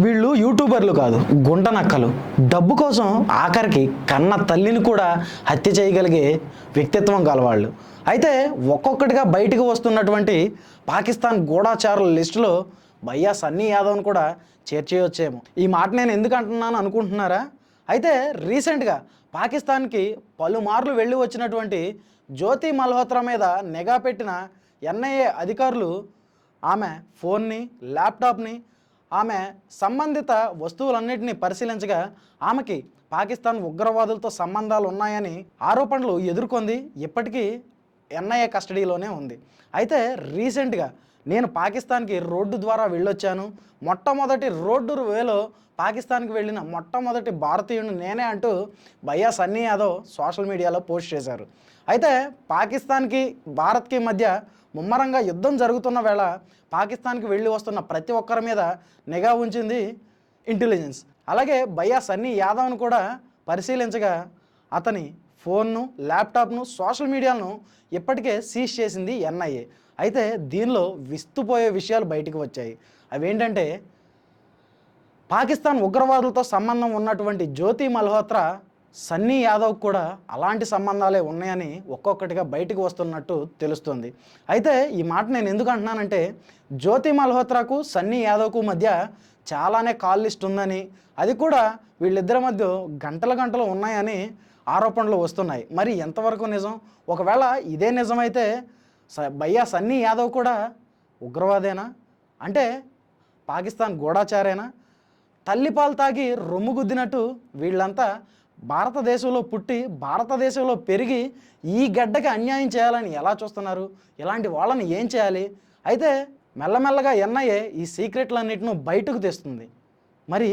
వీళ్ళు యూట్యూబర్లు కాదు, గుంట నక్కలు. డబ్బు కోసం ఆఖరికి కన్న తల్లిని కూడా హత్య చేయగలిగే వ్యక్తిత్వం గలవాళ్ళు. అయితే ఒక్కొక్కటిగా బయటకు వస్తున్నటువంటి పాకిస్తాన్ గూఢాచారుల లిస్టులో భయ్యా సన్నీ యాదవ్ను కూడా చేర్చేయొచ్చేమో. ఈ మాట నేను ఎందుకు అంటున్నాను అనుకుంటున్నారా? అయితే రీసెంట్గా పాకిస్తాన్కి పలుమార్లు వెళ్ళి వచ్చినటువంటి జ్యోతి మల్హోత్రా మీద నిఘా పెట్టిన ఎన్ఐఏ అధికారులు ఆమె ఫోన్ని, ల్యాప్టాప్ని, ఆమె సంబంధిత వస్తువులన్నింటినీ పరిశీలించగా ఆమెకి పాకిస్తాన్ ఉగ్రవాదులతో సంబంధాలు ఉన్నాయని ఆరోపణలు ఎదుర్కొంది. ఇప్పటికీ ఎన్ఐఏ కస్టడీలోనే ఉంది. అయితే రీసెంట్గా నేను పాకిస్తాన్కి రోడ్డు ద్వారా వెళ్ళొచ్చాను, మొట్టమొదటి రోడ్డు వేలో పాకిస్తాన్కి వెళ్ళిన మొట్టమొదటి భారతీయుడు నేనే అంటూ భయ్యా సన్నీ యాదవ్ సోషల్ మీడియాలో పోస్ట్ చేశారు. అయితే పాకిస్తాన్కి భారత్కి మధ్య ముమ్మరంగా యుద్ధం జరుగుతున్న వేళ పాకిస్తాన్కి వెళ్ళి వస్తున్న ప్రతి ఒక్కరి మీద నిఘా ఉంచింది ఇంటెలిజెన్స్. అలాగే భయ్యా సన్నీ యాదవ్ను కూడా పరిశీలించగా అతని ఫోన్ను, ల్యాప్టాప్ను, సోషల్ మీడియాను ఇప్పటికే సీజ్ చేసింది ఎన్ఐఏ. అయితే దీనిలో విస్తుపోయే విషయాలు బయటకు వచ్చాయి. అవేంటంటే పాకిస్తాన్ ఉగ్రవాదులతో సంబంధం ఉన్నటువంటి జ్యోతి మల్హోత్రా, సన్నీ యాదవ్ కూడా అలాంటి సంబంధాలే ఉన్నాయని ఒక్కొక్కటిగా బయటకు వస్తున్నట్టు తెలుస్తుంది. అయితే ఈ మాట నేను ఎందుకు అంటున్నానంటే జ్యోతి మల్హోత్రాకు, సన్నీ యాదవ్కు మధ్య చాలానే కాల్ లిస్ట్ ఉందని, అది కూడా వీళ్ళిద్దరి మధ్య గంటల గంటలు ఉన్నాయని ఆరోపణలు వస్తున్నాయి. మరి ఎంతవరకు నిజం? ఒకవేళ ఇదే నిజమైతే భయ్యా సన్నీ యాదవ్ కూడా ఉగ్రవాదేనా? అంటే పాకిస్తాన్ గూఢాచారేనా? తల్లిపాలు తాగి రొమ్ము గుద్దినట్టు వీళ్ళంతా భారతదేశంలో పుట్టి భారతదేశంలో పెరిగి ఈ గడ్డకి అన్యాయం చేయాలని ఎలా చూస్తున్నారు? ఇలాంటి వాళ్ళని ఏం చేయాలి? అయితే మెల్లమెల్లగా ఎన్ఐఏ ఈ సీక్రెట్లన్నిటిని బయటకు తెస్తుంది. మరి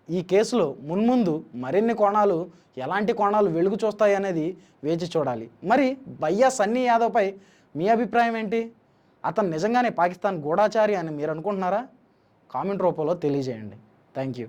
ఈ కేసులో మున్ముందు మరిన్ని కోణాలు, ఎలాంటి కోణాలు వెలుగు చూస్తాయి అనేది వేచి చూడాలి. మరి భయ్యా సన్నీ యాదవ్పై మీ అభిప్రాయం ఏంటి? అతను నిజంగానే పాకిస్తాన్ గూఢాచారి అని మీరు అనుకుంటున్నారా? కామెంట్ రూపంలో తెలియజేయండి. Thank you.